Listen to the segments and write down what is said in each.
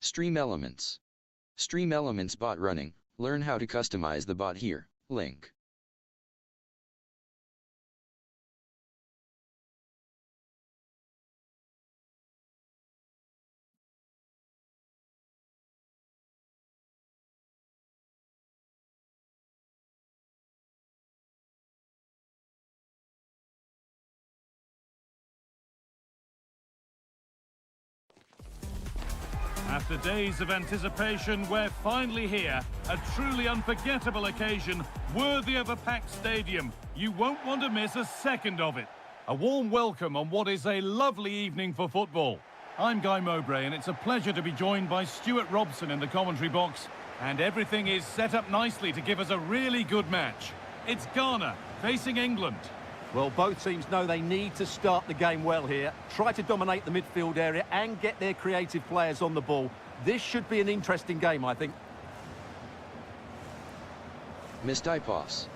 Stream Elements. Stream Elements bot running. Learn how to customize the bot here. Link. After days of anticipation, we're finally here. A truly unforgettable occasion, worthy of a packed stadium. You won't want to miss a second of it. A warm welcome on what is a lovely evening for football. I'm Guy Mowbray, and it's a pleasure to be joined by Stuart Robson in the commentary box. And everything is set up nicely to give us a really good match. It's Ghana facing England. Well, both teams know they need to start the game well here, try to dominate the midfield area and get their creative players on the ball. This should be an interesting game, I think. Dboy.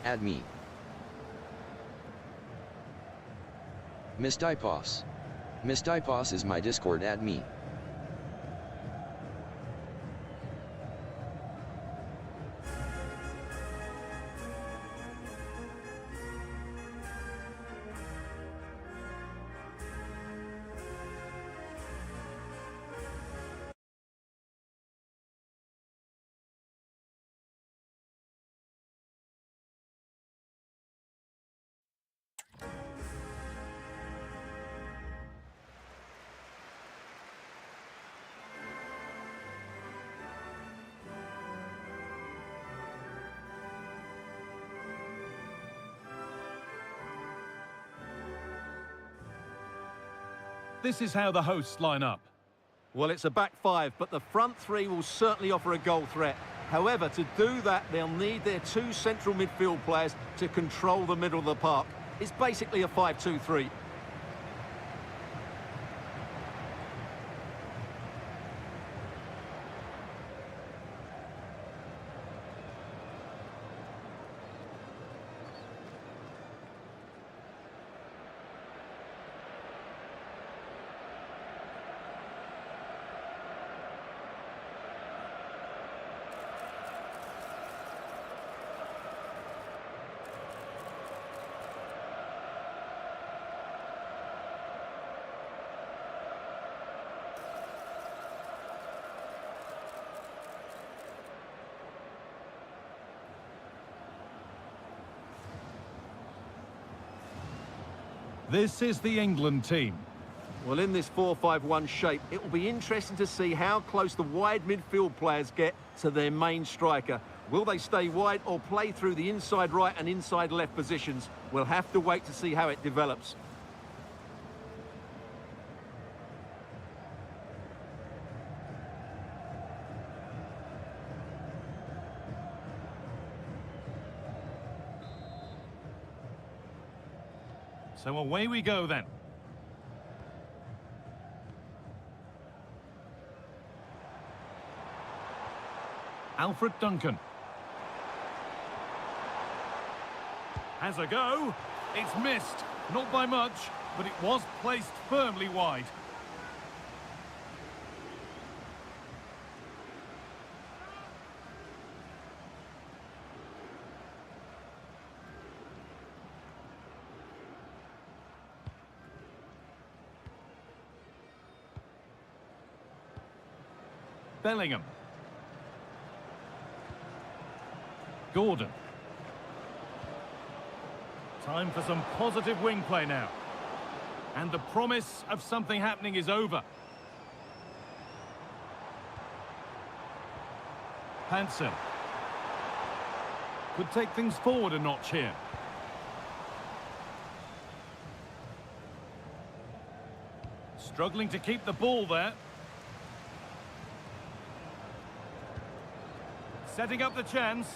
Add me. Dboy. Dboy is my Discord, add me. This is how the hosts line up. Well, it's a back five, but the front three will certainly offer a goal threat. However, to do that, they'll need their two central midfield players to control the middle of the park. It's basically a 5-2-3. This is the England team. Well, in this 4-5-1 shape, it will be interesting to see how close the wide midfield players get to their main striker. Will they stay wide or play through the inside right and inside left positions? We'll have to wait to see how it develops. So away we go then. Alfred Duncan. Has a go. It's missed. Not by much, but it was placed firmly wide. Bellingham. Gordon. Time for some positive wing play now. And the promise of something happening is over. Hansen. Could take things forward a notch here. Struggling to keep the ball there. Setting up the chance.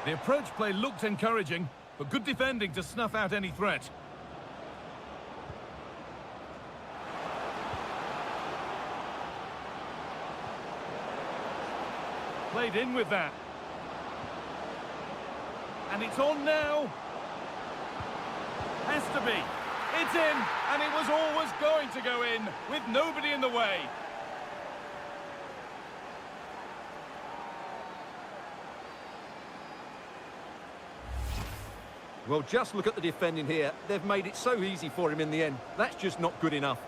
The approach play looked encouraging, but good defending to snuff out any threat. Played in with that. And it's on now. Has to be. It's in, and it was always going to go in, with nobody in the way. Well, just look at the defending here. They've made it so easy for him in the end. That's just not good enough.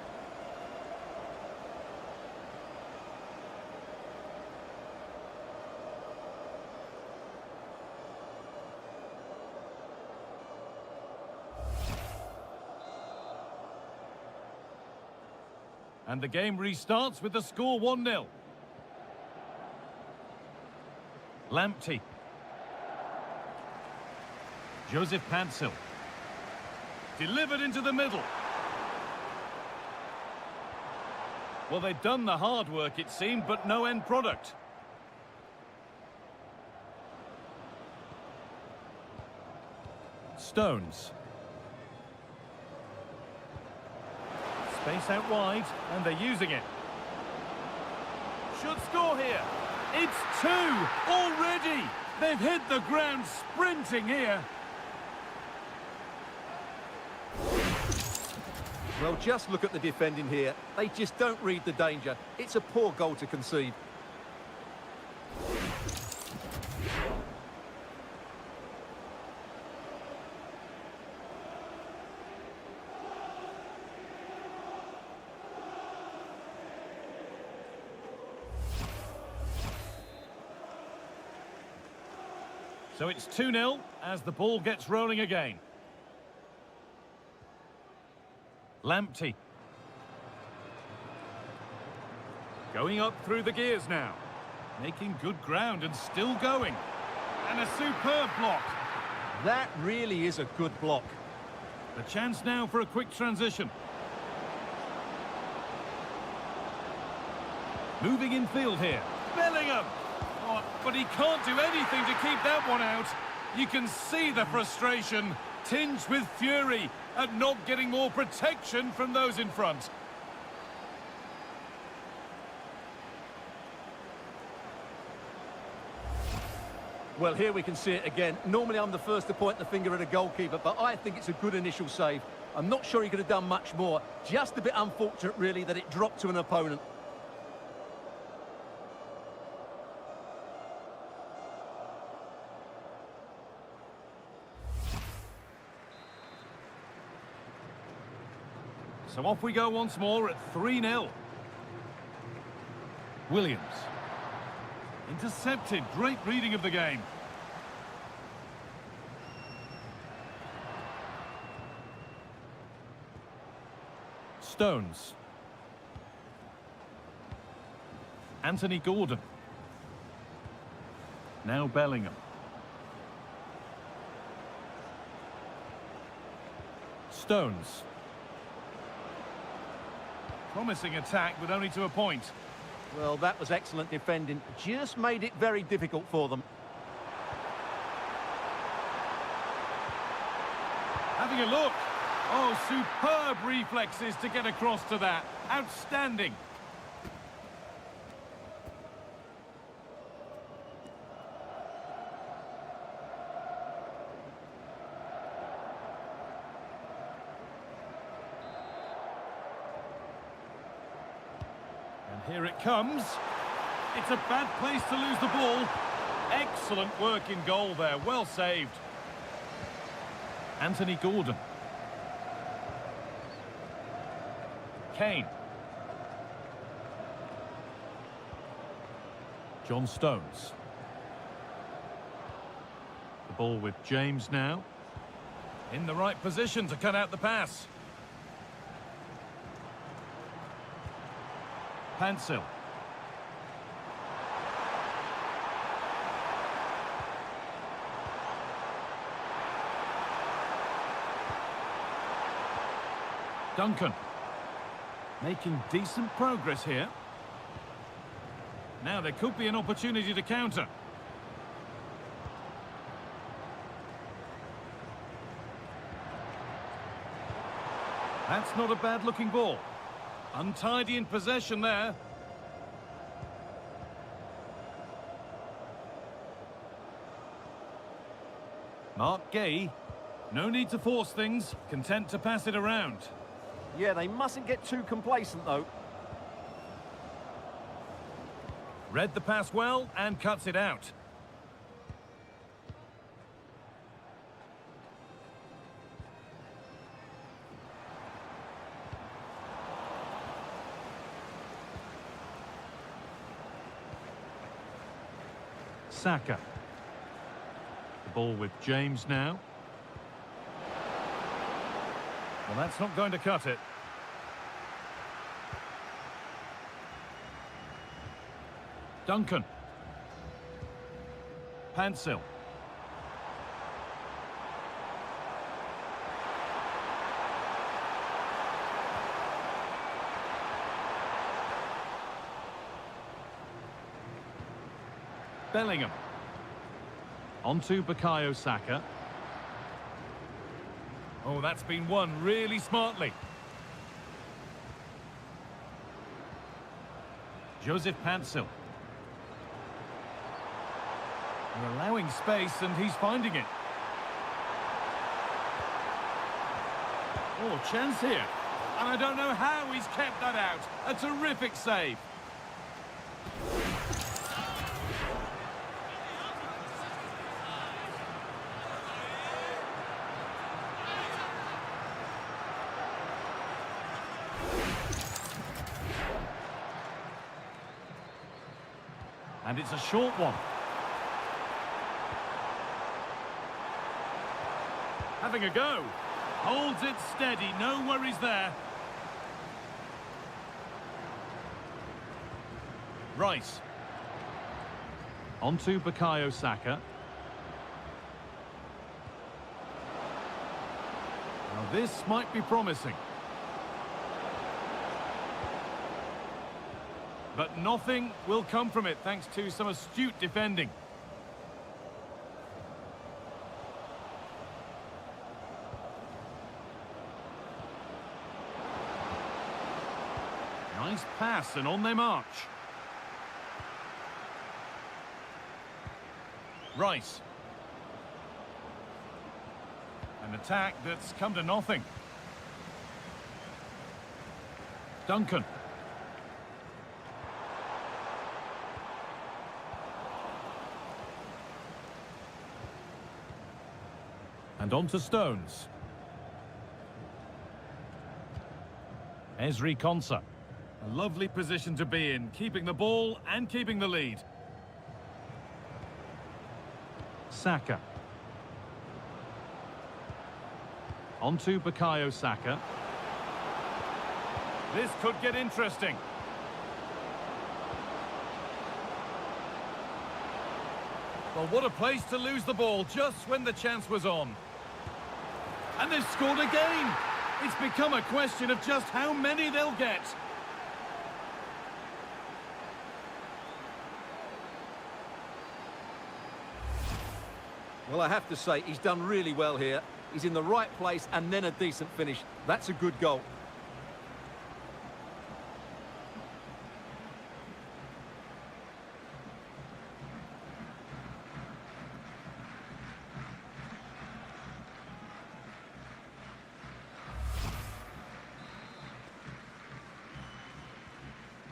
And the game restarts with the score 1-0. Lamptey. Joseph Pancil. Delivered into the middle. Well, they'd done the hard work, it seemed, but no end product. Stones. Space out wide, and they're using it. Should score here. It's 2 already. They've hit the ground sprinting here. Well, just look at the defending here. They just don't read the danger. It's a poor goal to concede. So it's 2-0 as the ball gets rolling again. Lamptey. Going up through the gears now. Making good ground and still going. And a superb block. That really is a good block. The chance now for a quick transition. Moving in field here. Bellingham. Oh, but he can't do anything to keep that one out. You can see the frustration, tinged with fury, at not getting more protection from those in front. Well, here we can see it again. Normally I'm the first to point the finger at a goalkeeper, but I think it's a good initial save. I'm not sure he could have done much more. Just a bit unfortunate, really, that it dropped to an opponent. So off we go once more at 3-0. Williams. Intercepted. Great reading of the game. Stones. Anthony Gordon. Now Bellingham. Stones. Promising attack, but only to a point. Well, that was excellent defending. Just made it very difficult for them. Having a look. Oh, superb reflexes to get across to that. Outstanding. Here it comes. It's a bad place to lose the ball. Excellent work in goal there. Well saved. Anthony Gordon. Kane. John Stones. The ball with James now. In the right position to cut out the pass. Pancil. Duncan. Making decent progress here. Now there could be an opportunity to counter. That's not a bad looking ball. Untidy in possession there. Mark Gay. No need to force things, content to pass it around. Yeah, they mustn't get too complacent, though. Read the pass well and cuts it out. Saka. The ball with James now. Well, that's not going to cut it. Duncan. Pansil. Bellingham. Onto Bukayo Saka. Oh, that's been won really smartly. Joseph Pansil. They're allowing space and he's finding it. Oh, chance here. And I don't know how he's kept that out. A terrific save. And it's a short one. Having a go. Holds it steady, no worries there. Rice. Onto Bukayo Saka. Now this might be promising. But nothing will come from it thanks to some astute defending. Nice pass and on they march. Rice. An attack that's come to nothing. Duncan. And on to Stones. Ezri Konsa. A lovely position to be in, keeping the ball and keeping the lead. Saka. Onto Bukayo Saka. This could get interesting. Well, what a place to lose the ball just when the chance was on. And they've scored again. It's become a question of just how many they'll get. Well, I have to say, he's done really well here. He's in the right place and then a decent finish. That's a good goal.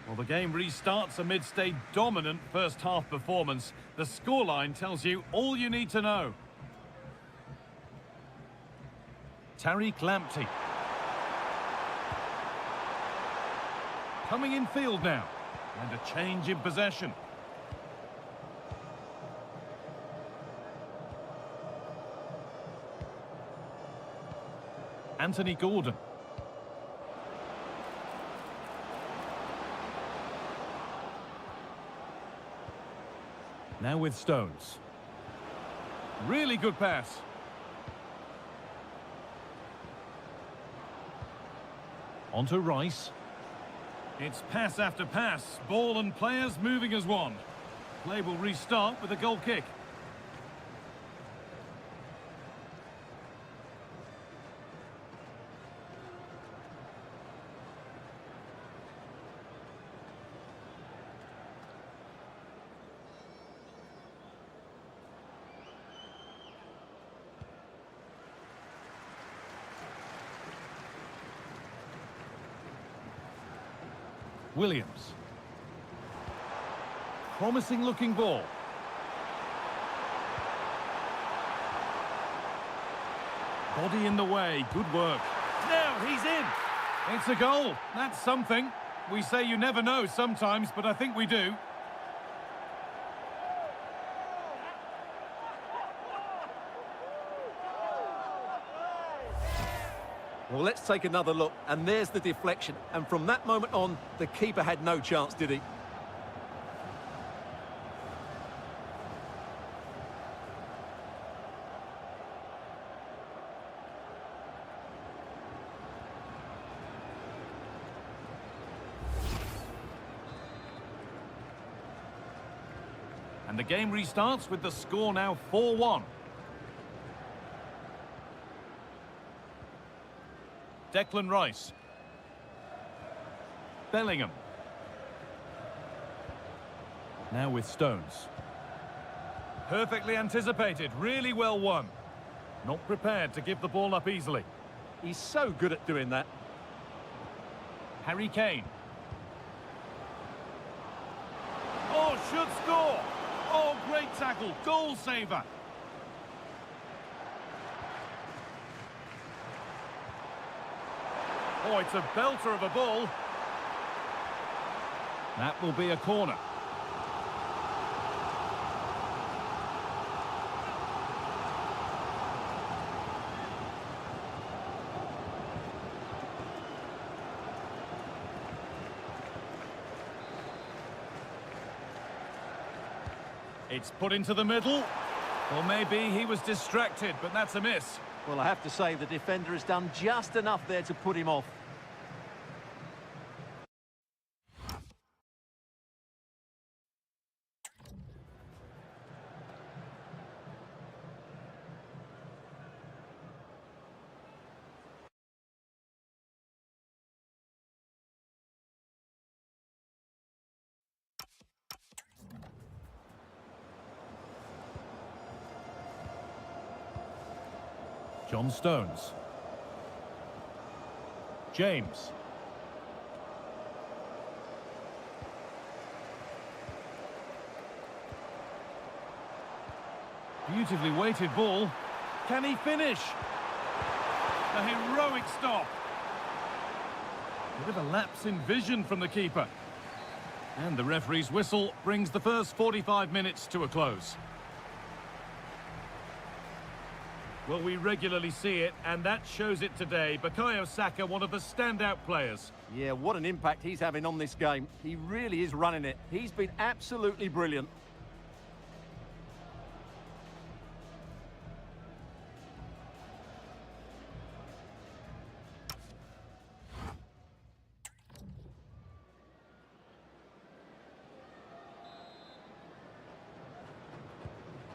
Well, the game restarts amidst a dominant first-half performance. The scoreline tells you all you need to know. Tariq Lamptey. Coming in field now. And a change in possession. Anthony Gordon. Now with Stones. Really good pass. On to Rice. It's pass after pass. Ball and players moving as one. Play will restart with a goal kick. Williams. Promising looking ball. Body in the way, good work. Now he's in. It's a goal. That's something. We say you never know sometimes, but I think we do. Well, let's take another look, and there's the deflection. And from that moment on, the keeper had no chance, did he? And the game restarts with the score now 4-1. Declan Rice. Bellingham. Now with Stones. Perfectly anticipated, really well won. Not prepared to give the ball up easily. He's so good at doing that. Harry Kane. Oh, should score! Oh, great tackle, goal saver. Oh, it's a belter of a ball. That will be a corner. It's put into the middle. Or maybe he was distracted, but that's a miss. Well, I have to say the defender has done just enough there to put him off. John Stones. James. Beautifully weighted ball. Can he finish? A heroic stop. Bit of a lapse in vision from the keeper. And the referee's whistle brings the first 45 minutes to a close. Well, we regularly see it, and that shows it today. Bukayo Saka, one of the standout players. Yeah, what an impact he's having on this game. He really is running it. He's been absolutely brilliant.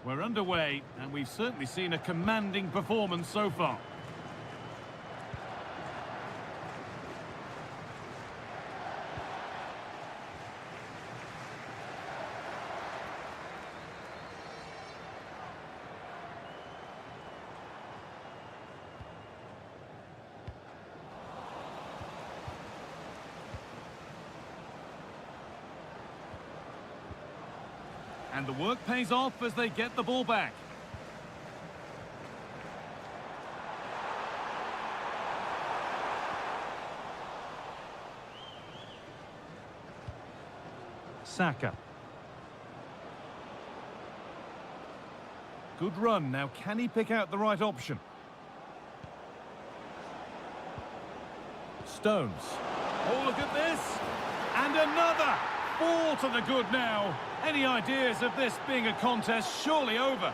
We're underway, and we've certainly seen a commanding performance so far. And the work pays off as they get the ball back. Saka. Good run. Now, can he pick out the right option? Stones. Oh, look at this. And another. 4 to the good now. Any ideas of this being a contest surely over?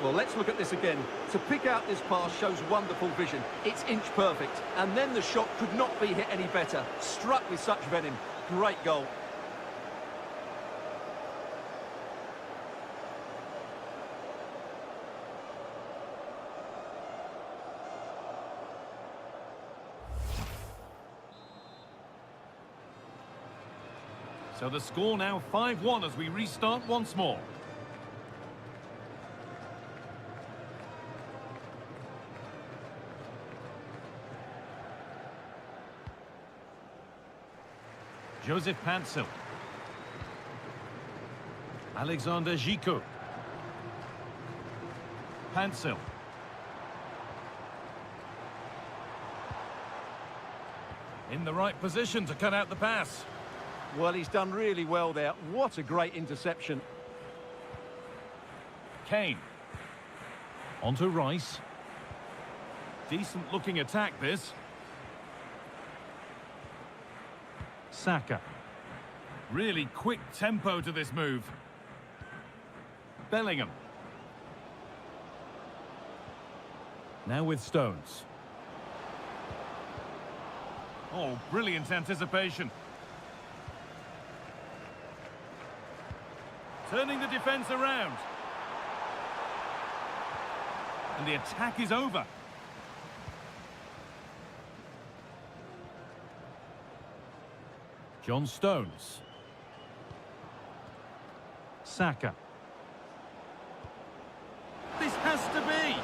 Well, let's look at this again. To pick out this pass shows wonderful vision. It's inch perfect. And then the shot could not be hit any better. Struck with such venom. Great goal. So the score now 5-1 as we restart once more. Joseph Pancil. Alexander Gico. Pancil. In the right position to cut out the pass. Well, he's done really well there. What a great interception. Kane. On to Rice. Decent looking attack this. Saka. Really quick tempo to this move. Bellingham. Now with Stones. Oh, brilliant anticipation. Turning the defence around. And the attack is over. John Stones. Saka. This has to be.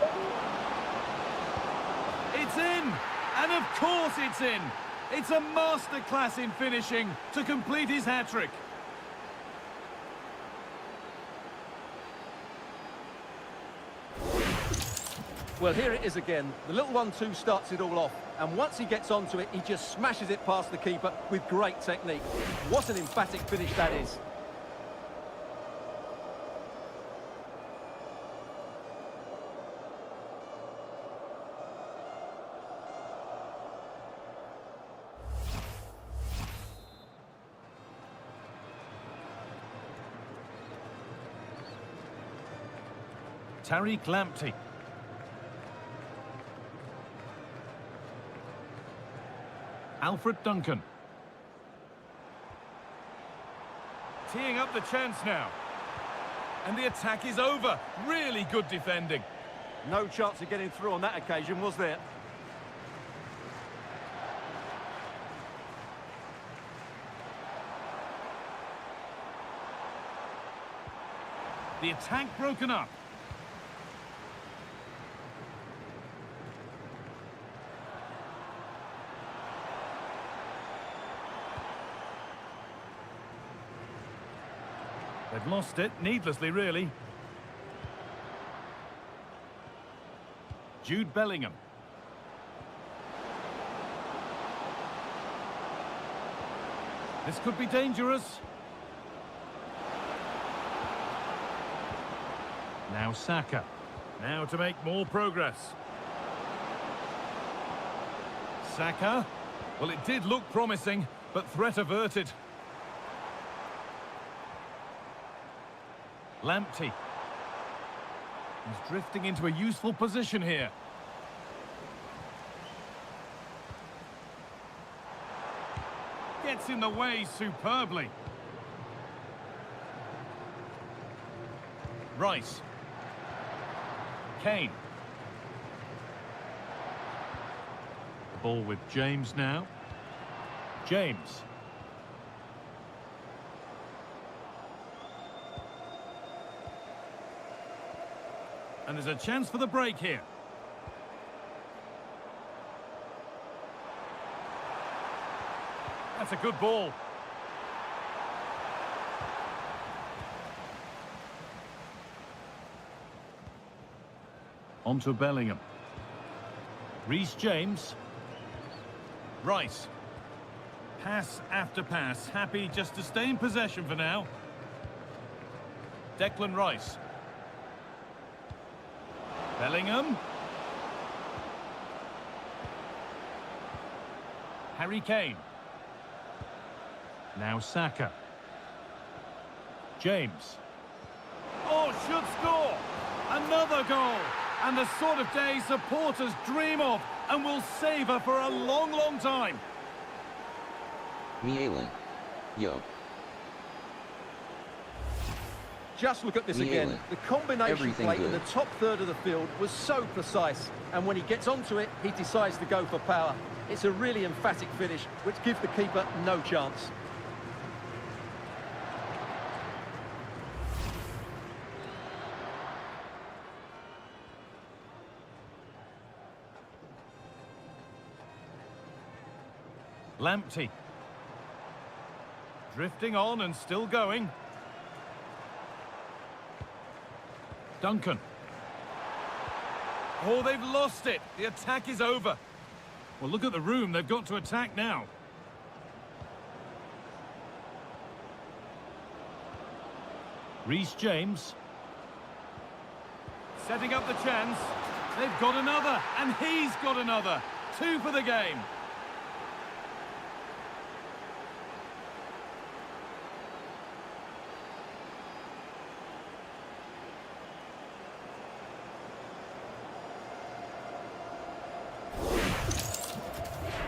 It's in. And of course it's in. It's a masterclass in finishing to complete his hat-trick. Well, here it is again. The little 1-2 starts it all off. And once he gets onto it, he just smashes it past the keeper with great technique. What an emphatic finish that is. Tariq Lamptey. Alfred Duncan. Teeing up the chance now. And the attack is over. Really good defending. No chance of getting through on that occasion, was there? The attack broken up. They've lost it, needlessly, really. Jude Bellingham. This could be dangerous. Now Saka. Now to make more progress. Saka. Well, it did look promising, but threat averted. Lamptey. He's drifting into a useful position here. Gets in the way superbly. Rice. Kane. The ball with James now. James. And there's a chance for the break here. That's a good ball. On to Bellingham. Reece James. Rice. Pass after pass. Happy just to stay in possession for now. Declan Rice. Bellingham. Harry Kane. Now Saka. James. Oh, should score! Another goal! And the sort of day supporters dream of and will savour for a long, long time. Mielin. Yo. Just look at this again. The combination Everything play good. in the top third of the field was so precise. And when he gets onto it, he decides to go for power. It's a really emphatic finish, which gives the keeper no chance. Lamptey. Drifting on and still going. Duncan. Oh, they've lost it. The attack is over. Well, look at the room they've got to attack now. Reece James. Setting up the chance. They've got another, and he's got another. 2 for the game.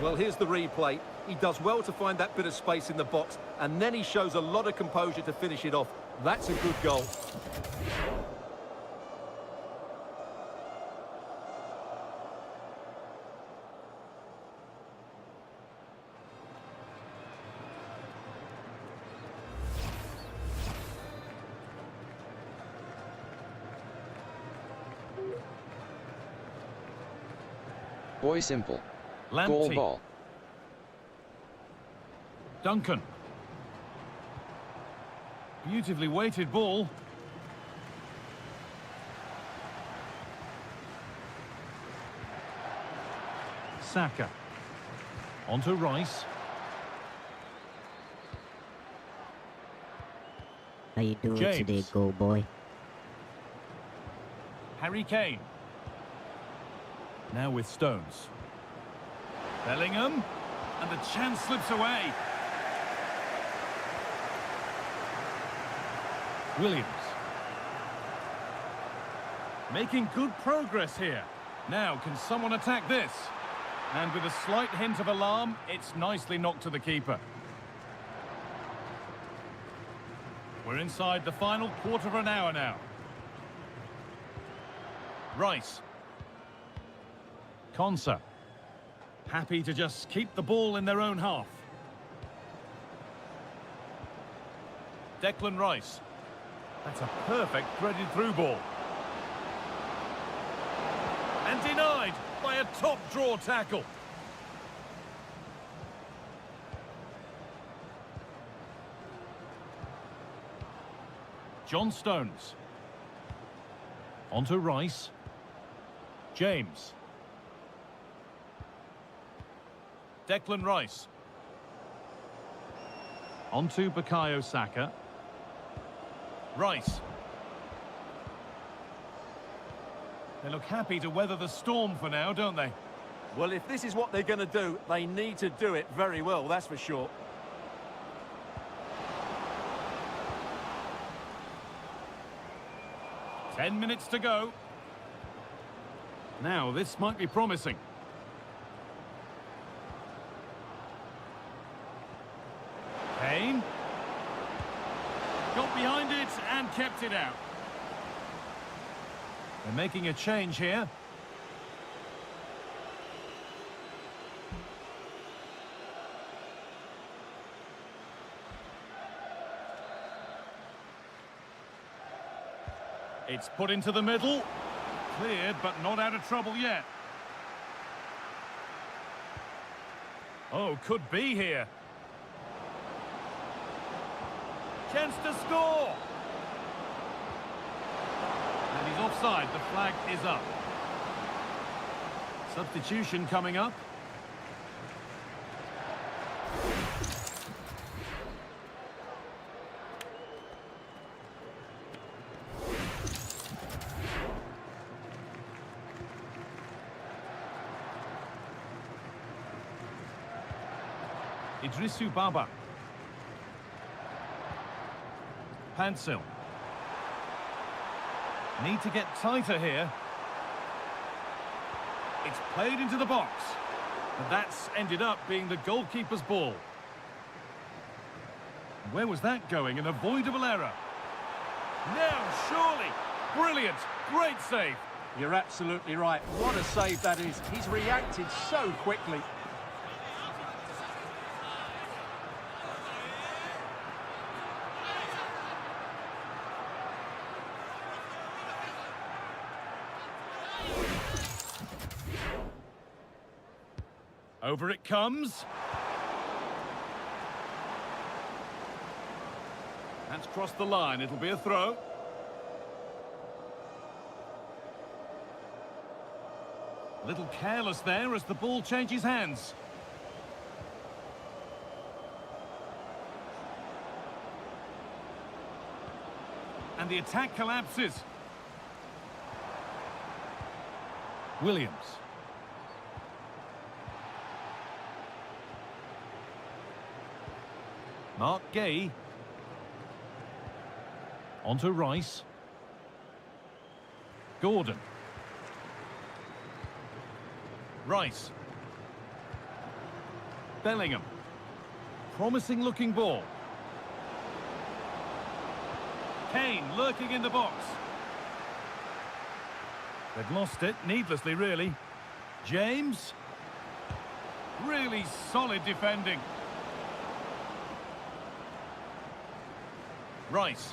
Well, here's the replay. He does well to find that bit of space in the box, and then he shows a lot of composure to finish it off. That's a good goal. Boy simple. Lamptey. Goal ball. Duncan. Beautifully weighted ball. Saka. Onto Rice. How you doing James. today, goal boy? Harry Kane. Now with Stones. Bellingham. And the chance slips away. Williams. Making good progress here. Now, can someone attack this? And with a slight hint of alarm, it's nicely knocked to the keeper. We're inside the final quarter of an hour now. Rice. Konsa. Happy to just keep the ball in their own half. Declan Rice. That's a perfect threaded through ball. And denied by a top draw tackle. John Stones. Onto Rice. James. Declan Rice. Onto Bukayo Saka. Rice. They look happy to weather the storm for now, don't they? Well, if this is what they're going to do, they need to do it very well, that's for sure. Ten minutes to go. Now, this might be promising. Kane. Got behind it and kept it out. They're making a change here. It's put into the middle. Cleared, but not out of trouble yet. Oh, could be here. Chance to score. And he's offside. The flag is up. Substitution coming up. Idrisu Baba. Pansil. Need to get tighter here. It's played into the box. And that's ended up being the goalkeeper's ball. Where was that going? An avoidable error. Now, surely. Brilliant. Great save. You're absolutely right. What a save that is. He's reacted so quickly. Over it comes. That's crossed the line. It'll be a throw. A little careless there as the ball changes hands. And the attack collapses. Williams. Mark Gay. On to Rice. Gordon. Rice. Bellingham. Promising looking ball. Kane lurking in the box. They've lost it, needlessly really. James. Really solid defending. Rice.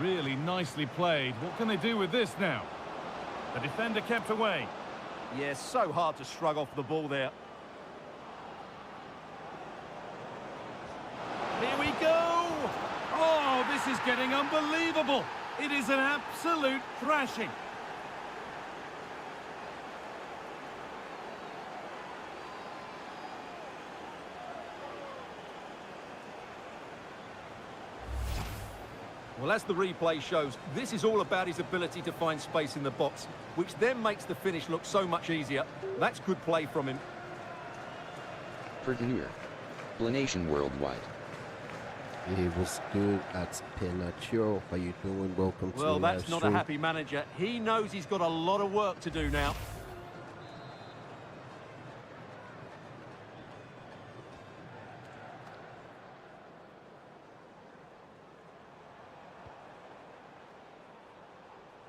Really nicely played. What can they do with this now? The defender kept away. Yeah, so hard to shrug off the ball there. Here we go! Oh, this is getting unbelievable. It is an absolute thrashing. Well, as the replay shows, this is all about his ability to find space in the box, which then makes the finish look so much easier. That's good play from him. Pertenure. Planation worldwide. It was good at Pinacho. How you doing? Welcome to Well, the that's live not a stream. happy manager. He knows he's got a lot of work to do now.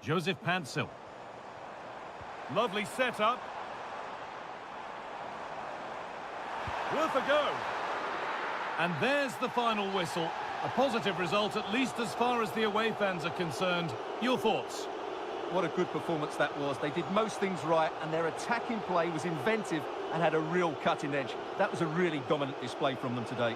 Joseph Pansel. Lovely setup. Worth a go. And there's the final whistle. A positive result, at least as far as the away fans are concerned. Your thoughts? What a good performance that was. They did most things right, and their attacking play was inventive and had a real cutting edge. That was a really dominant display from them today.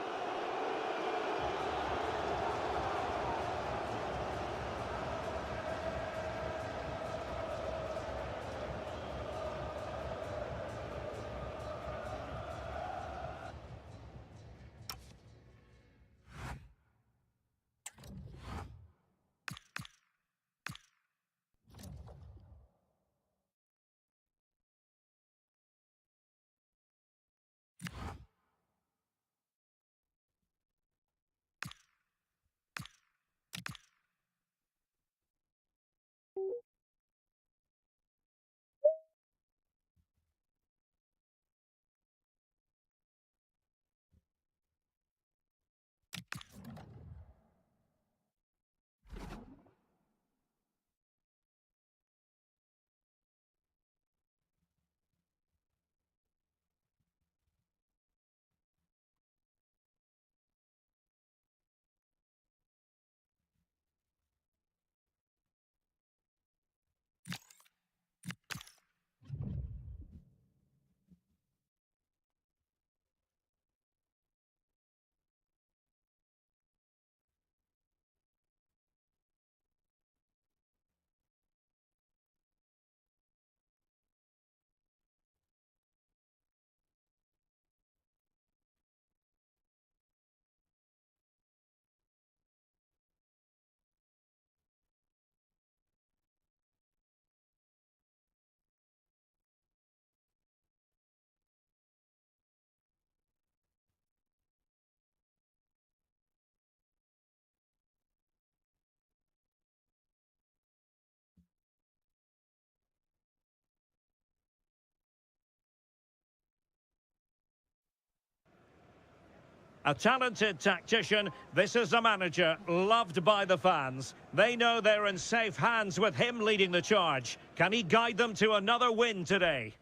A talented tactician, this is a manager loved by the fans. They know they're in safe hands with him leading the charge. Can he guide them to another win today?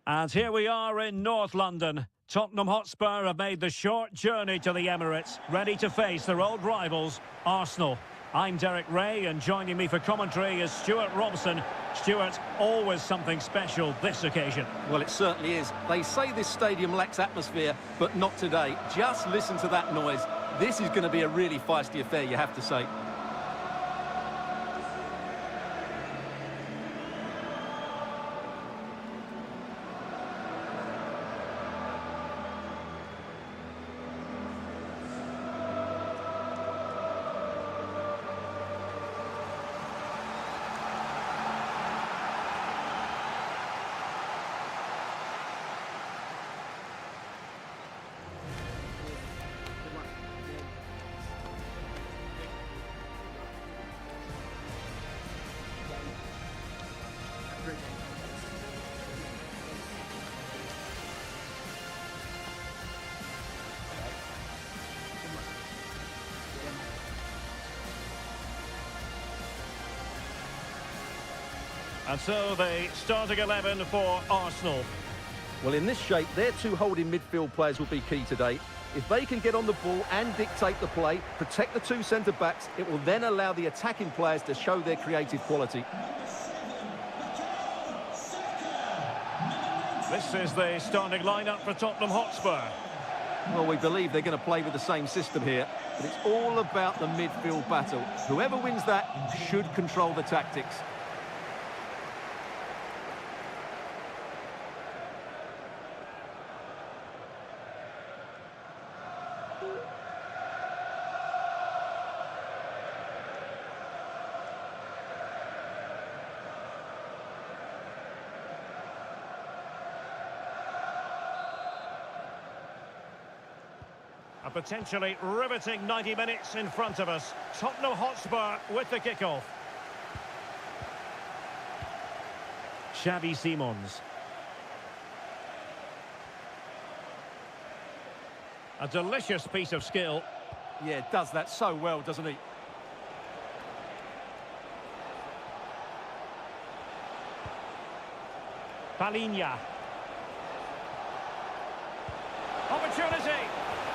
And here we are in North London. Tottenham Hotspur have made the short journey to the Emirates, ready to face their old rivals, Arsenal. I'm Derek Ray, and joining me for commentary is Stuart Robson. Stuart, always something special this occasion. Well, it certainly is. They say this stadium lacks atmosphere, but not today. Just listen to that noise. This is going to be a really feisty affair, you have to say. And so the starting 11 for Arsenal. Well, in this shape, their two holding midfield players will be key today. If they can get on the ball and dictate the play, protect the two centre-backs, it will then allow the attacking players to show their creative quality. This is the starting lineup for Tottenham Hotspur. Well, we believe they're going to play with the same system here, but it's all about the midfield battle. Whoever wins that should control the tactics. A potentially riveting 90 minutes in front of us. Tottenham Hotspur with the kickoff. Xavi Simons. A delicious piece of skill. Yeah, does that so well, doesn't he? Palinha. Opportunity.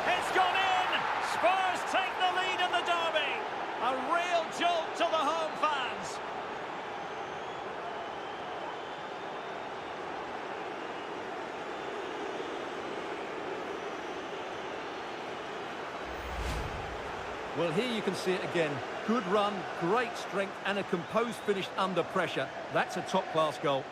It's gone in! Spurs take the lead in the derby. A real jolt to the home fans. Well, here you can see it again. Good run, great strength, and a composed finish under pressure. That's a top-class goal.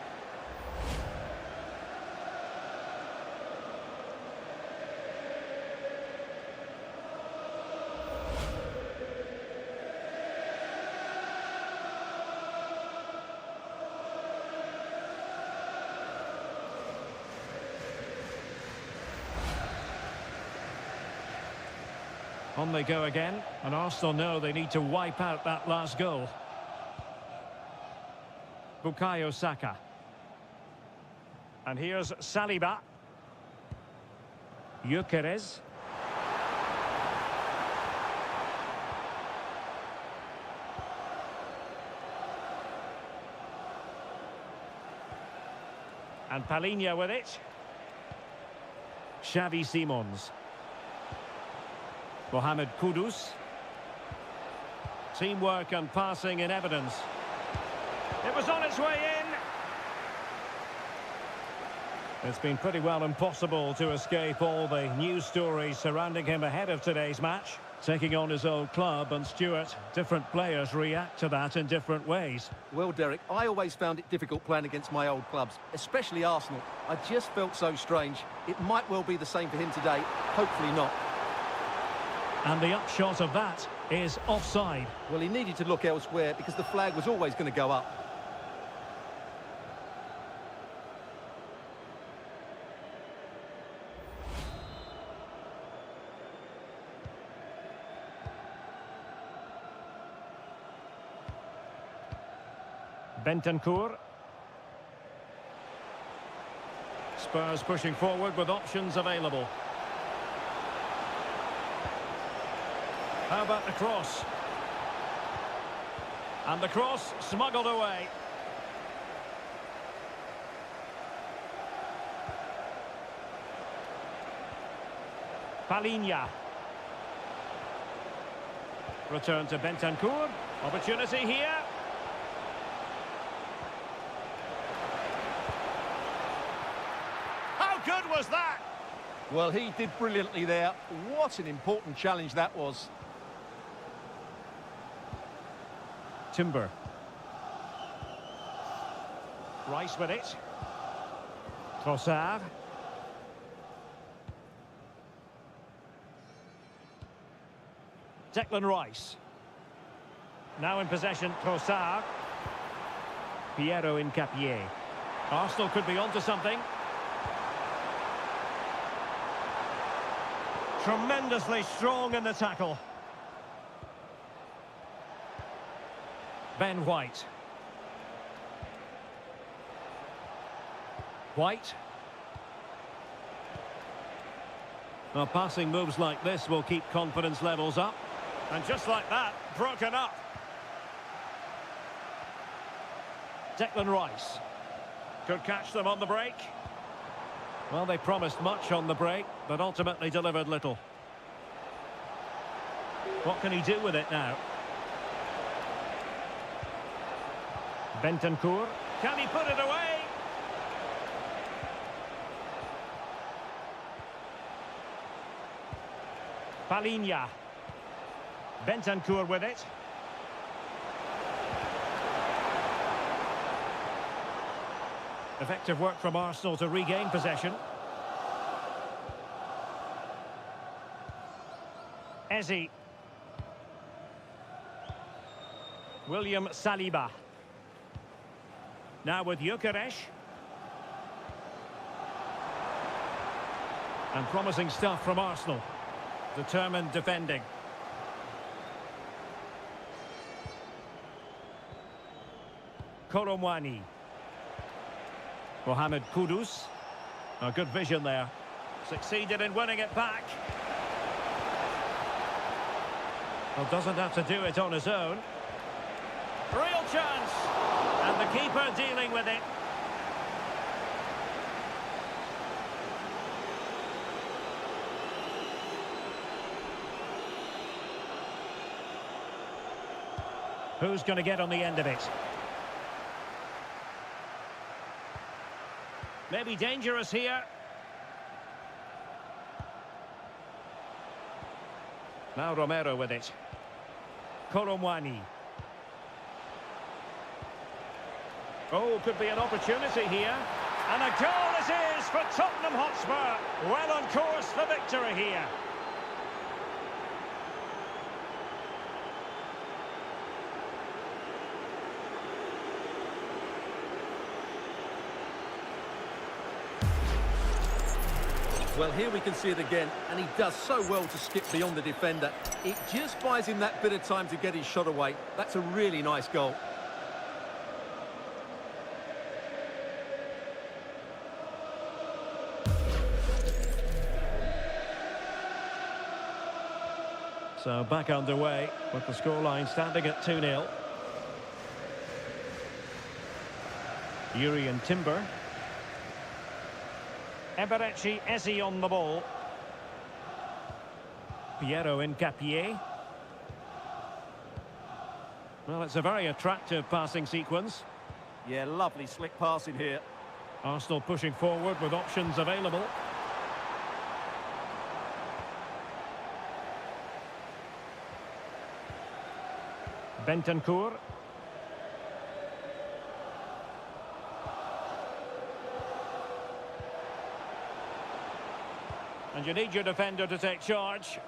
On they go again, and Arsenal know they need to wipe out that last goal. Bukayo Saka. And here's Saliba. Gyökeres. And Palinha with it. Xavi Simons. Mohamed Kudus. Teamwork and passing in evidence. It was on its way in. It's been pretty well impossible to escape all the news stories surrounding him ahead of today's match. Taking on his old club, and Stuart, different players react to that in different ways. Well, Derek, I always found it difficult playing against my old clubs, especially Arsenal. I just felt so strange. It might well be the same for him today. Hopefully not. And the upshot of that is offside. Well, he needed to look elsewhere because the flag was always going to go up. Bentancur. Spurs pushing forward with options available. How about the cross? And the cross smuggled away. Palinha. Return to Bentancur. Opportunity here. How good was that? Well, he did brilliantly there. What an important challenge that was. Timber. Rice with it. Trossard. Declan Rice. Now in possession, Trossard. Piero Incapié. Arsenal could be onto something. Tremendously strong in the tackle. Ben White. White. Well, passing moves like this will keep confidence levels up. And just like that, broken up. Declan Rice. Could catch them on the break. Well, they promised much on the break, but ultimately delivered little. What can he do with it now? Bentancur. Can he put it away? Palinha. Bentancur with it. Effective work from Arsenal to regain possession. Eze. William Saliba. Now with Gyökeres. And promising stuff from Arsenal. Determined defending. Koromwani. Mohamed Kudus. A good vision there. Succeeded in winning it back. Well, doesn't have to do it on his own. Real chance. And the keeper dealing with it. Who's going to get on the end of it? Maybe dangerous here. Now Romero with it. Koromwani. Oh, could be an opportunity here. And a goal it is for Tottenham Hotspur. Well on course for victory here. Well, here we can see it again, and he does so well to skip beyond the defender. It just buys him that bit of time to get his shot away. That's a really nice goal. So back underway with the scoreline standing at 2-0. Yuri and Timber. Eberechi Eze on the ball. Piero Incapié. Well, it's a very attractive passing sequence. Yeah, lovely slick passing here. Arsenal pushing forward with options available. Bentancur. And you need your defender to take charge.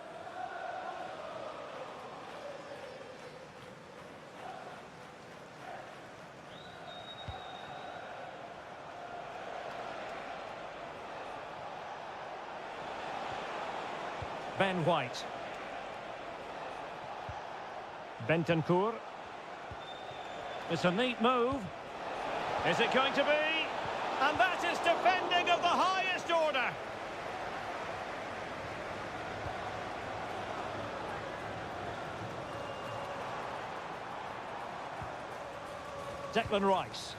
Ben White. Bentancur. It's a neat move. Is it going to be? And that is defending of the highest order. Declan Rice.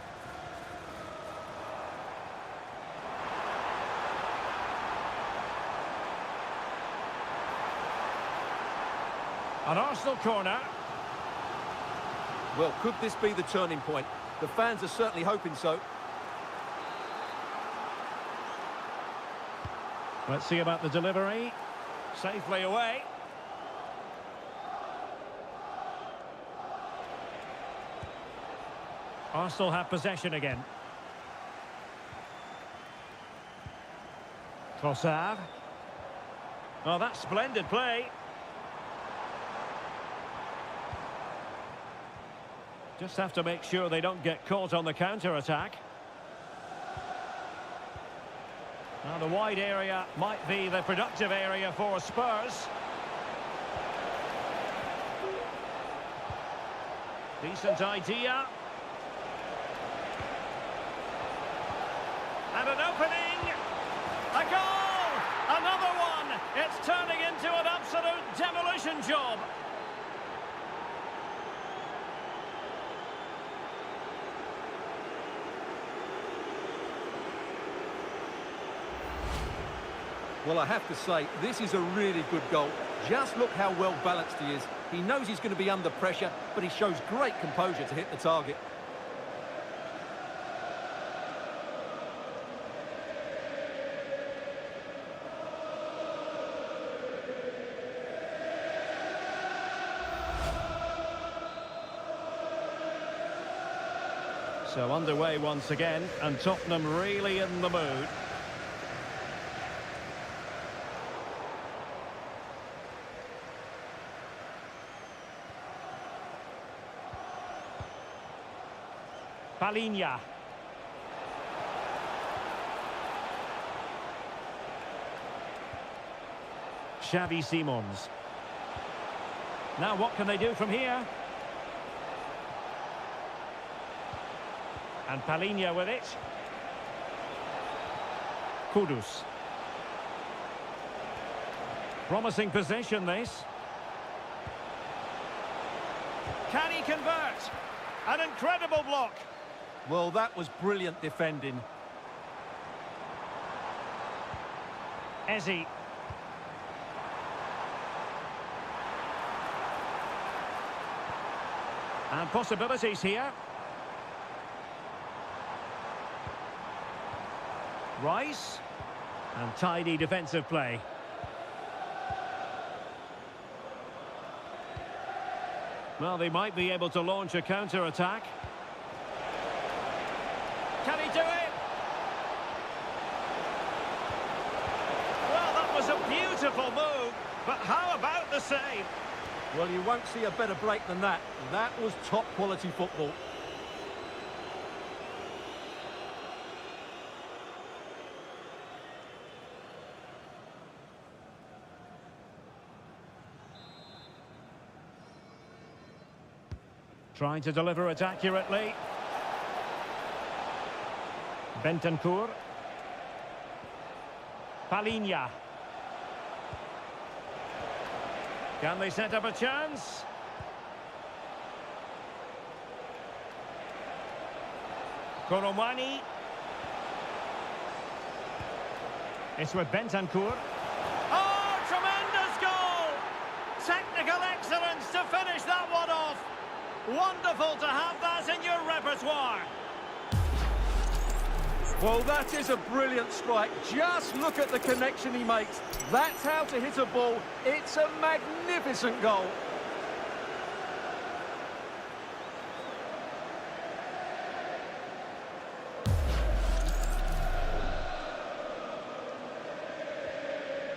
An Arsenal corner. Well, could this be the turning point? The fans are certainly hoping so. Let's see about the delivery. Safely away. Arsenal have possession again. Trossard. Oh, that's splendid play. Just have to make sure they don't get caught on the counter-attack. Now the wide area might be the productive area for Spurs. Decent idea. And an opening. A goal! Another one! It's turning into an absolute demolition job. Well, I have to say, this is a really good goal. Just look how well balanced he is. He knows he's going to be under pressure, but he shows great composure to hit the target. So underway once again, and Tottenham really in the mood. Palinha. Xavi Simons. Now what can they do from here? And Palinha with it. Kudus. Promising possession, this. Can he convert? An incredible block. Well, that was brilliant defending. Eze. And possibilities here. Rice. And tidy defensive play. Well, they might be able to launch a counter-attack. Can he do it? Well, that was a beautiful move, but how about the save? Well, you won't see a better break than that. That was top-quality football. Trying to deliver it accurately. Bentancur. Palinha. Can they set up a chance? Koromani. It's with Bentancur. Oh, tremendous goal! Technical excellence to finish that one off. Wonderful to have that in your repertoire. Well, that is a brilliant strike. Just look at the connection he makes. That's how to hit a ball. It's a magnificent goal.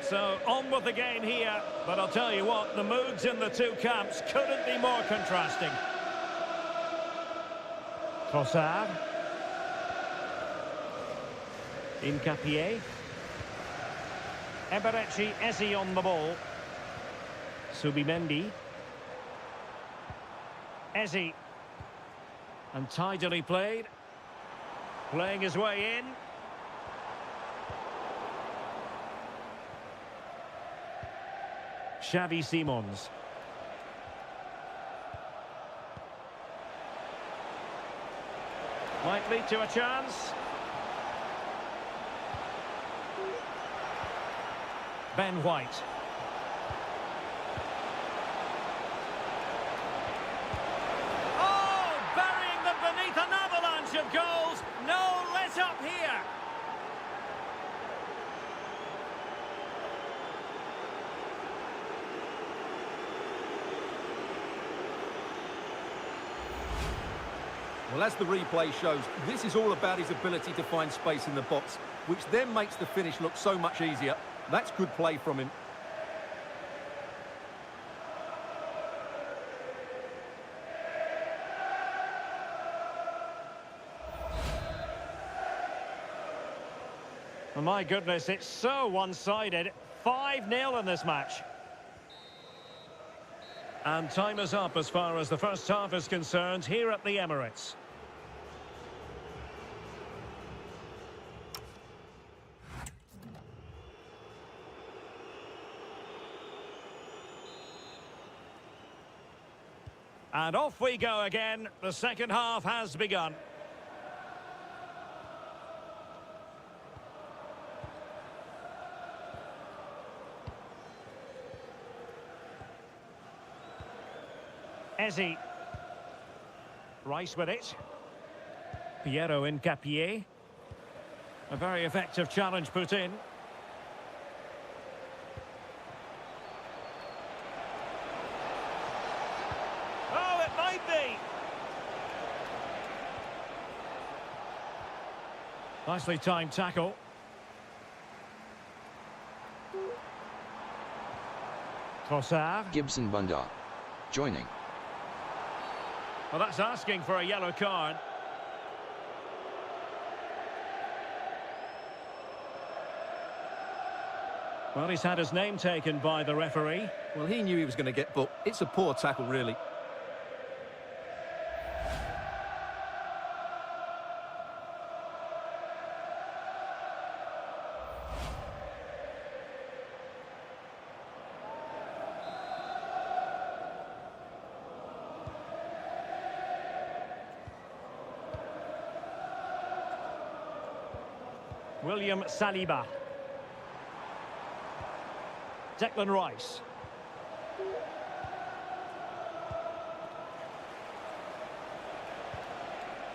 So, on with the game here. But I'll tell you what, the moods in the two camps couldn't be more contrasting. Trossard. Incapié. Eberechi Eze on the ball. Subimendi. Eze. And tidily played. Playing his way in. Xavi Simons. Might lead to a chance. Ben White. Oh, burying them beneath an avalanche of goals. No let up here. Well, as the replay shows, this is all about his ability to find space in the box, which then makes the finish look so much easier. That's good play from him. Oh, my goodness, it's so one-sided. 5-0 in this match. And time is up as far as the first half is concerned here at the Emirates. And off we go again. The second half has begun. Eze. Rice with it. Piero Incapié. A very effective challenge put in. Oh, it might be. Nicely timed tackle. Trossard. Gibson Bunda. Joining. Well, that's asking for a yellow card. Well, he's had his name taken by the referee. Well, he knew he was going to get booked. It's a poor tackle, really. William Saliba. Declan Rice.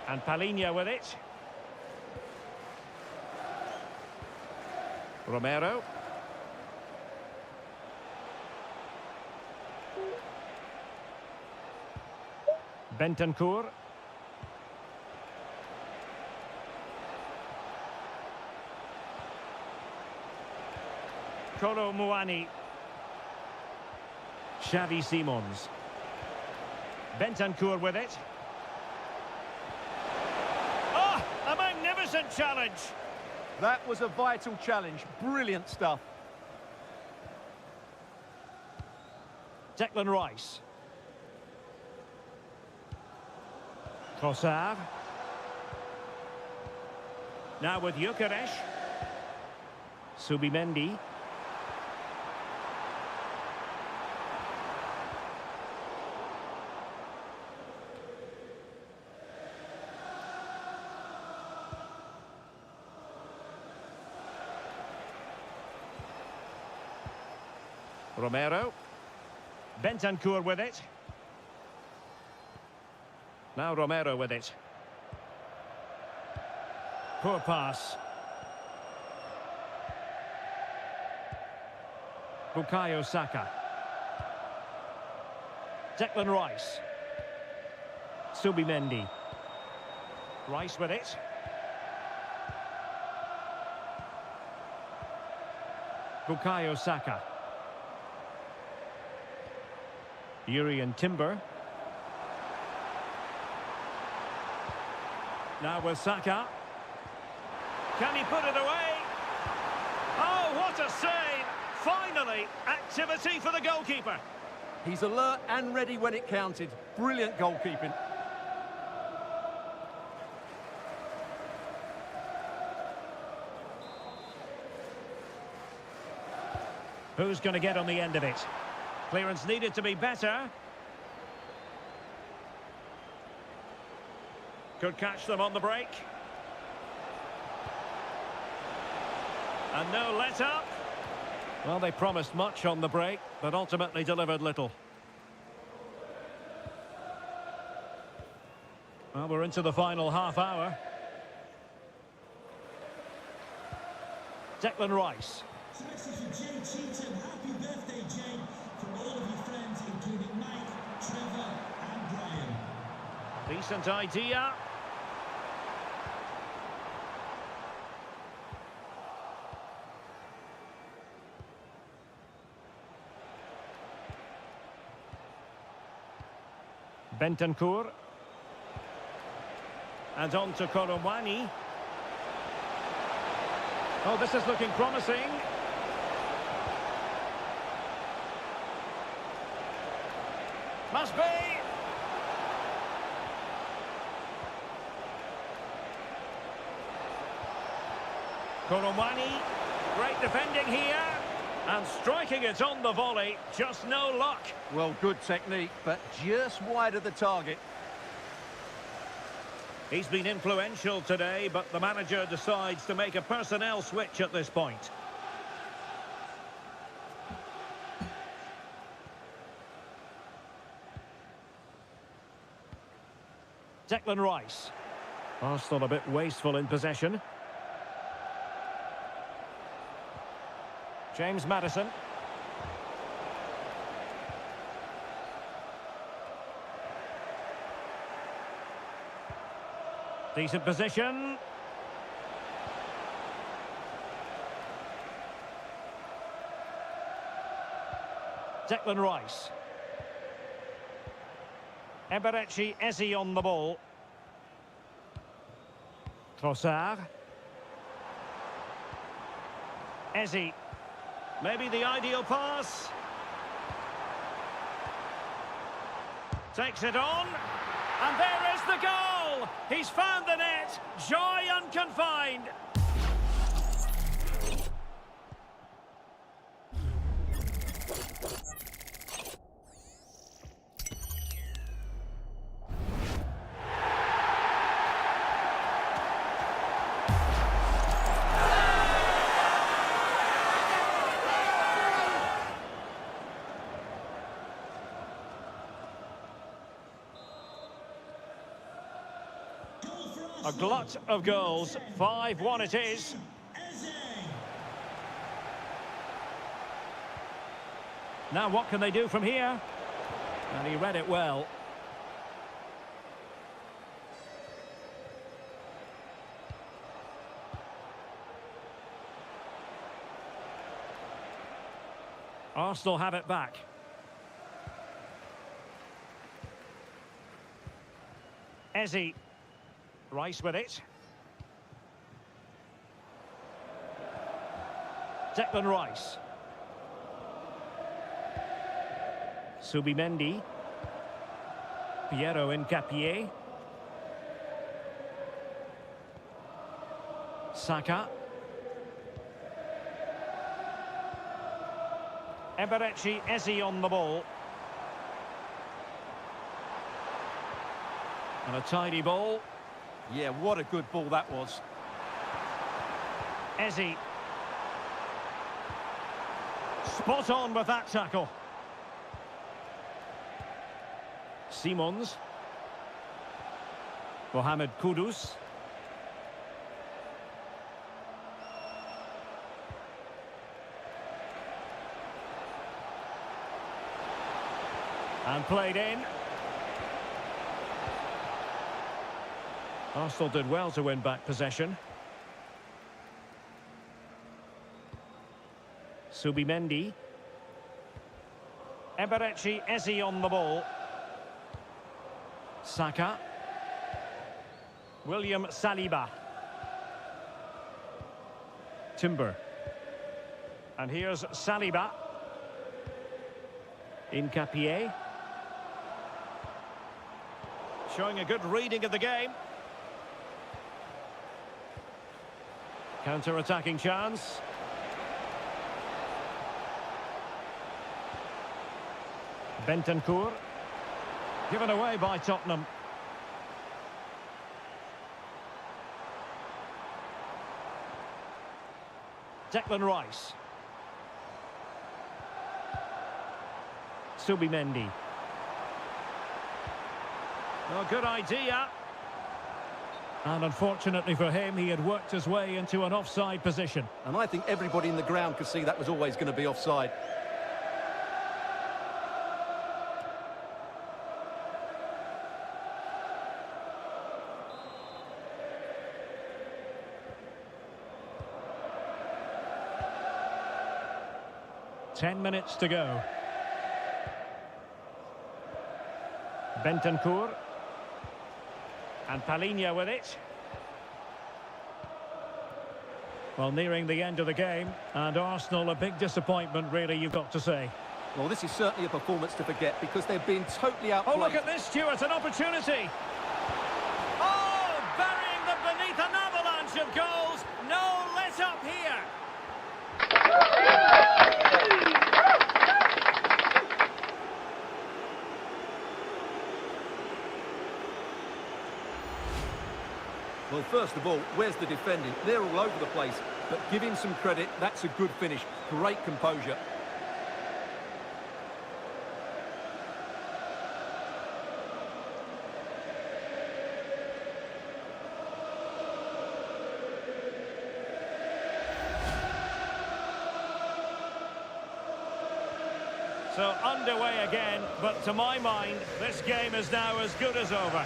And Palhinha with it. Romero. Bentancur. Kolo Muani. Xavi Simons. Bentancur with it. Oh, a magnificent challenge. That was a vital challenge. Brilliant stuff. Declan Rice. Trossard. Now with Gyökeres. Subimendi. Romero. Bentancur with it. Now Romero with it. Poor pass. Bukayo Saka. Declan Rice. Subimendi. Rice with it. Bukayo Saka. Urian Timber. Now with Saka. Can he put it away? Oh, what a save! Finally, activity for the goalkeeper. He's alert and ready when it counted. Brilliant goalkeeping. Who's going to get on the end of it? Clearance needed to be better. Could catch them on the break. And no let-up. Well, they promised much on the break, but ultimately delivered little. Well, we're into the final half hour. Declan Rice. So this is for Jay Cheatham. Happy birthday, Jay, from all of your friends, including Mike, Trevor and Brian. Decent idea. Bentancur. And on to Koromwani. Oh, this is looking promising. Must be. Koromwani, great defending here. And striking it on the volley, just no luck. Well, good technique, but just wide of the target. He's been influential today, but the manager decides to make a personnel switch at this point. Declan Rice. Arsenal a bit wasteful in possession. James Maddison. Decent position. Declan Rice. Eberechi Eze on the ball. Trossard. Eze. Maybe the ideal pass. Takes it on. And there is the goal! He's found the net. Joy unconfined. A glut of goals. 5-1 it is. Now what can they do from here? And he read it well. Arsenal have it back. Eze. Rice with it. Declan Rice. Subimendi. Piero Hincapié. Saka. Eberechi Eze on the ball. And a tidy ball. Yeah, what a good ball that was. Eze. Spot on with that tackle. Simons. Mohamed Kudus. And played in. Arsenal did well to win back possession. Subimendi. Eberechi Eze on the ball. Saka. William Saliba. Timber. And here's Saliba. Hincapié. Showing a good reading of the game. Counter-attacking chance. Bentancur. Given away by Tottenham. Declan Rice. Subimendi. Oh, good idea. And unfortunately for him, he had worked his way into an offside position. And I think everybody in the ground could see that was always going to be offside. Ten minutes to go. Bentancur. And Palinha with it. Well, nearing the end of the game, and Arsenal a big disappointment, really, you've got to say. Well, this is certainly a performance to forget because they've been totally outplayed. Oh, look at this, Stuart, an opportunity. Oh, burying them beneath an avalanche of goals. No let up here. Well, first of all, where's the defending? They're all over the place. But give him some credit, that's a good finish. Great composure. So underway again, but to my mind, this game is now as good as over.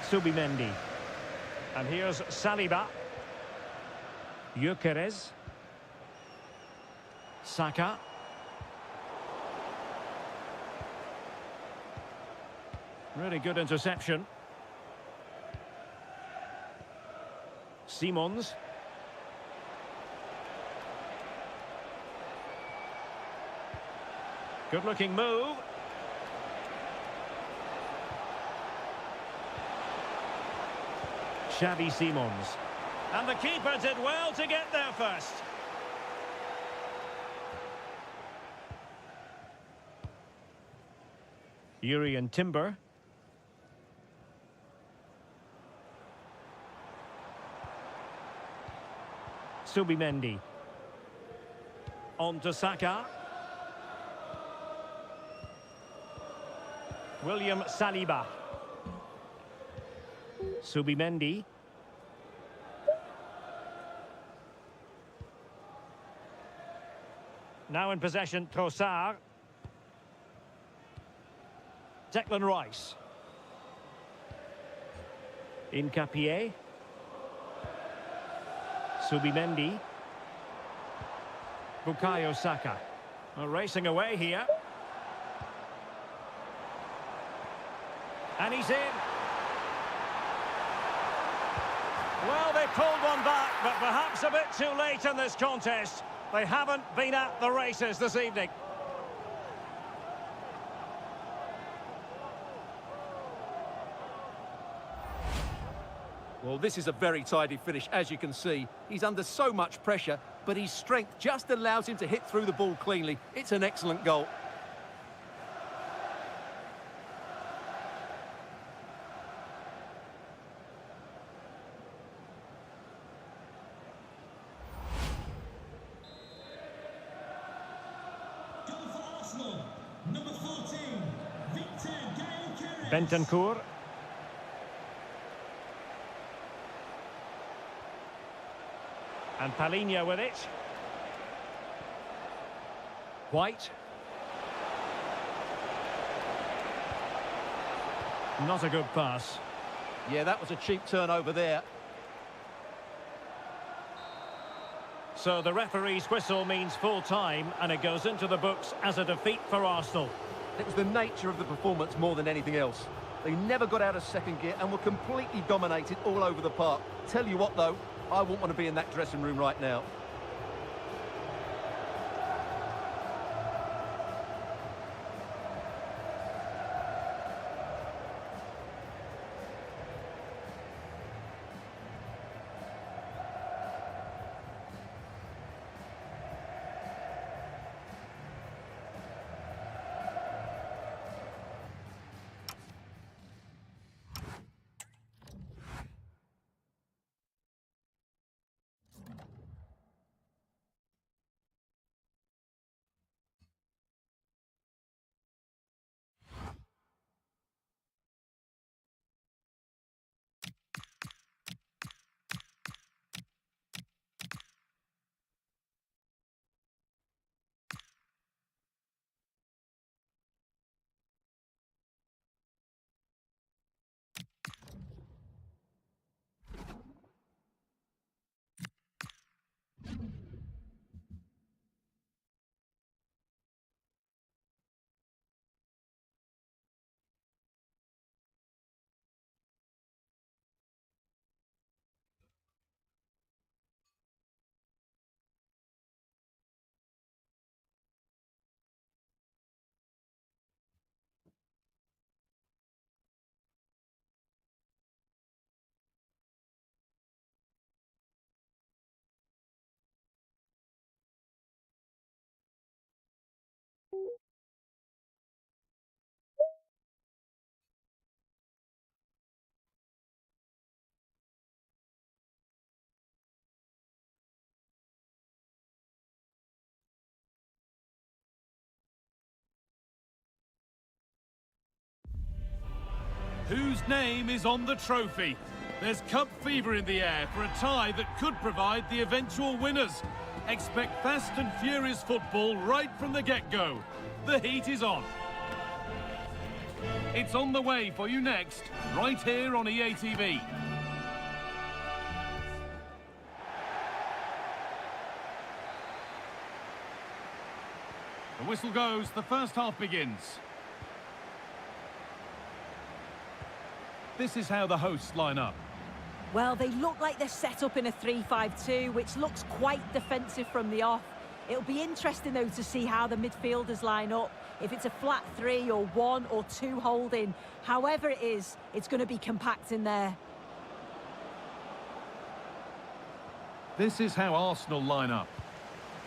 Subimendi. And here's Saliba. Gyökeres. Saka. Really good interception. Simons. Good-looking move. Xavi Simons. And the keeper did well to get there first. Urian Timber. Subimendi. On to Saka. William Saliba. Subimendi. Now in possession, Trossard. Declan Rice. Incapié. Subimendi. Bukayo Saka. Well, racing away here. And he's in. Well, they pulled one back, but perhaps a bit too late in this contest. They haven't been at the races this evening. Well, this is a very tidy finish, as you can see. He's under so much pressure, but his strength just allows him to hit through the ball cleanly. It's an excellent goal. Number 14, Victor Gyökeres. Bentancur. And Palinha with it. White. Not a good pass. Yeah, that was a cheap turnover there. So the referee's whistle means full time, and it goes into the books as a defeat for Arsenal. It was the nature of the performance more than anything else. They never got out of second gear and were completely dominated all over the park. Tell you what, though, I wouldn't want to be in that dressing room right now. Whose name is on the trophy? There's cup fever in the air for a tie that could provide the eventual winners. Expect fast and furious football right from the get-go. The heat is on. It's on the way for you next, right here on EA TV. The whistle goes, the first half begins. This is how the hosts line up. Well, they look like they're set up in a 3-5-2, which looks quite defensive from the off. It'll be interesting, though, to see how the midfielders line up. If it's a flat 3 or 1 or 2 holding, however it is, it's going to be compact in there. This is how Arsenal line up.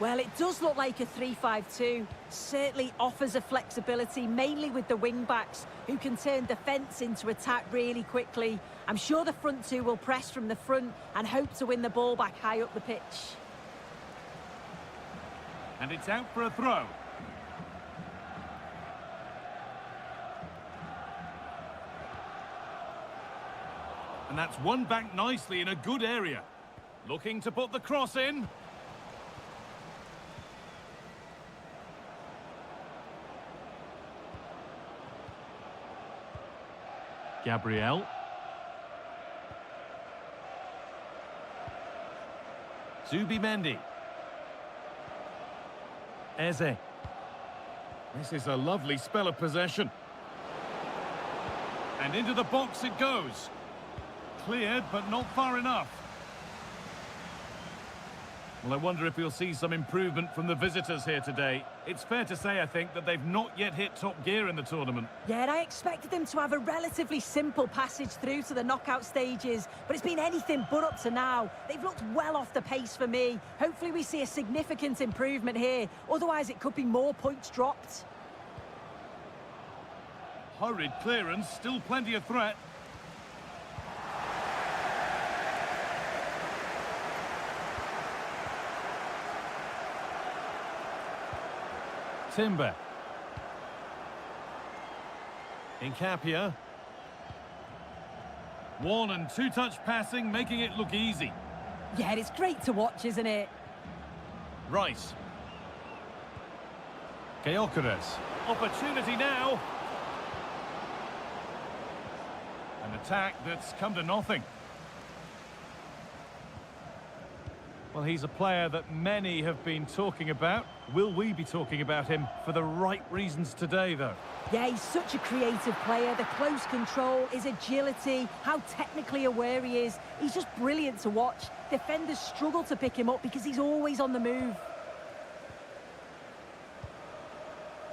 Well, it does look like a 3-5-2. Certainly offers a flexibility, mainly with the wing-backs, who can turn defence into attack really quickly. I'm sure the front two will press from the front and hope to win the ball back high up the pitch. And it's out for a throw. And that's won back nicely in a good area. Looking to put the cross in. Gabriel. Zubimendi. Eze. This is a lovely spell of possession. And into the box it goes. Cleared, but not far enough. Well, I wonder if we'll see some improvement from the visitors here today. It's fair to say, I think, that they've not yet hit top gear in the tournament. Yeah, and I expected them to have a relatively simple passage through to the knockout stages, but it's been anything but up to now. They've looked well off the pace for me. Hopefully we see a significant improvement here, otherwise it could be more points dropped. Hurried clearance, still plenty of threat. Timber. Incapia. One and two-touch passing, making it look easy. Yeah, it's great to watch, isn't it? Rice. Gyökeres. Opportunity now. An attack that's come to nothing. Well, he's a player that many have been talking about. Will we be talking about him for the right reasons today, though? Yeah, he's such a creative player. The close control, his agility, how technically aware he is. He's just brilliant to watch. Defenders struggle to pick him up because he's always on the move.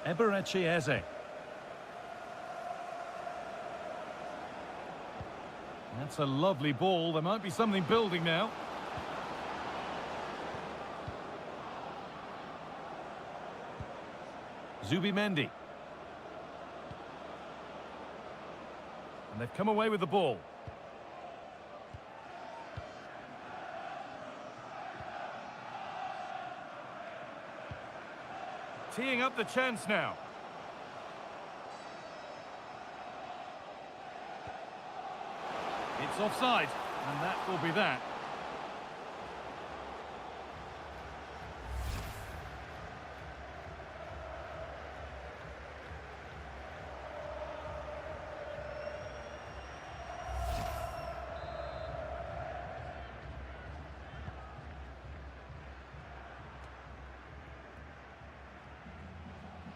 Eberechi Eze. That's a lovely ball. There might be something building now. Zubimendi. And they've come away with the ball. Teeing up the chance now. It's offside, and that will be that.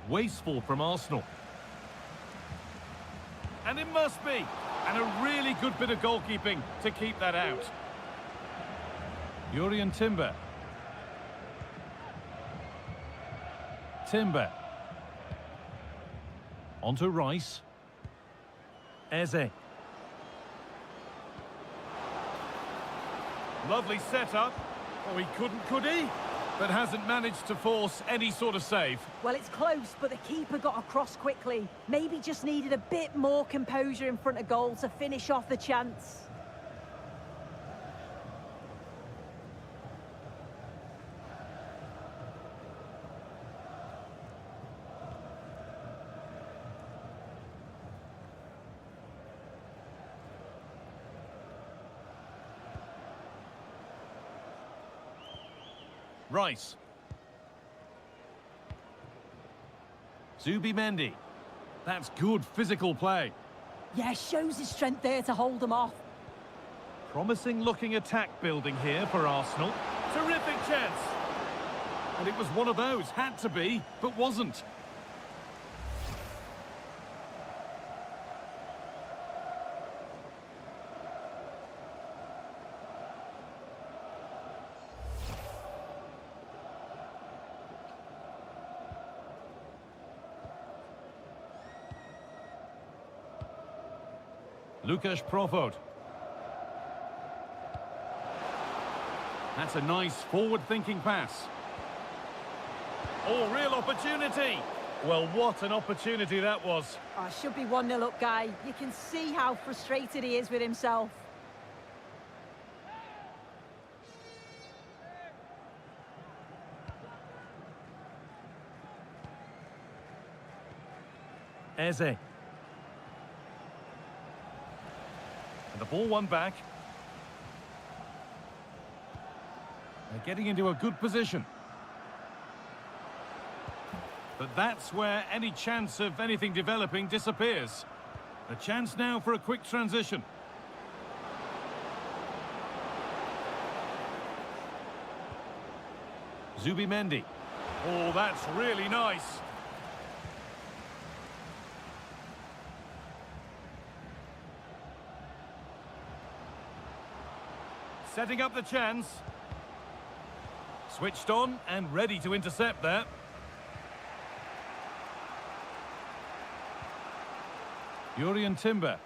Wasteful from Arsenal. And it must be. And a really good bit of goalkeeping to keep that out. Jurriën Timber. Timber. Onto Rice. Eze. Lovely setup. Oh, he couldn't, could he? But hasn't managed to force any sort of save. Well, it's close, but the keeper got across quickly. Maybe just needed a bit more composure in front of goal to finish off the chance. Rice. Zubimendi. That's good physical play. Yeah, shows his strength there to hold them off. Promising looking attack building here for Arsenal. Terrific chance. And it was one of those, had to be, but wasn't. Lukasz Profot. That's a nice forward-thinking pass. Oh, real opportunity. Well, what an opportunity that was. Oh, should be 1-0 up, Guy. You can see how frustrated he is with himself. Eze. And the ball won back. They're getting into a good position. But that's where any chance of anything developing disappears. A chance now for a quick transition. Zubimendi. Oh, that's really nice. Setting up the chance. Switched on and ready to intercept there. Jurrien Timber.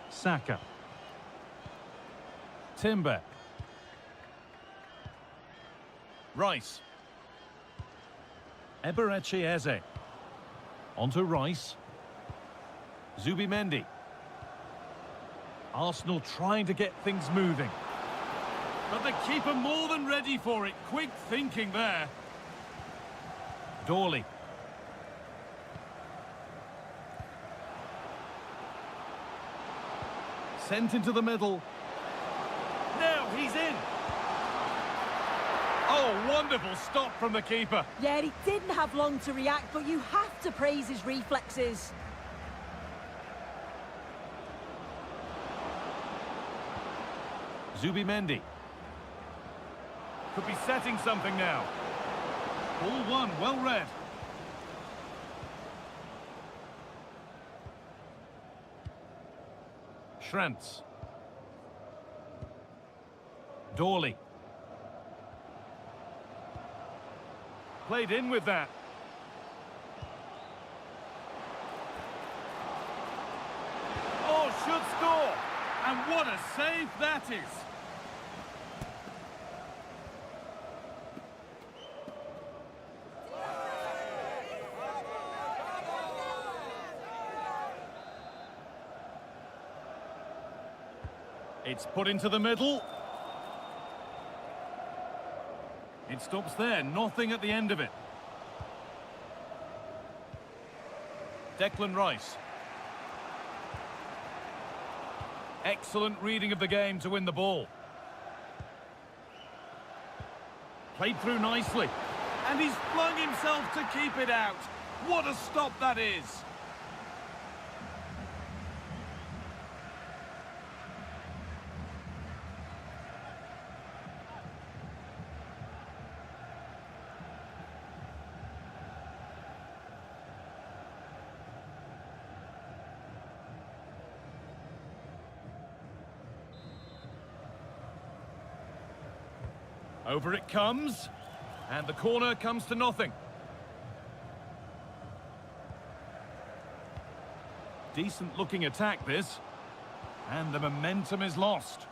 Saka. Timber. Rice. Eberechi Eze. Onto Rice. Zubimendi. Arsenal trying to get things moving. But the keeper more than ready for it. Quick thinking there. Dawley. Sent into the middle. Now he's in. Oh, wonderful stop from the keeper. Yeah, he didn't have long to react, but you have to praise his reflexes. Zubimendi. Could be setting something now. Ball one, well read. Schrantz. Dawley. Played in with that. Oh, should score. And what a save that is. It's put into the middle. It stops there, nothing at the end of it. Declan Rice. Excellent reading of the game to win the ball. Played through nicely. And he's flung himself to keep it out. What a stop that is. Over it comes, and the corner comes to nothing. Decent looking attack this, and the momentum is lost.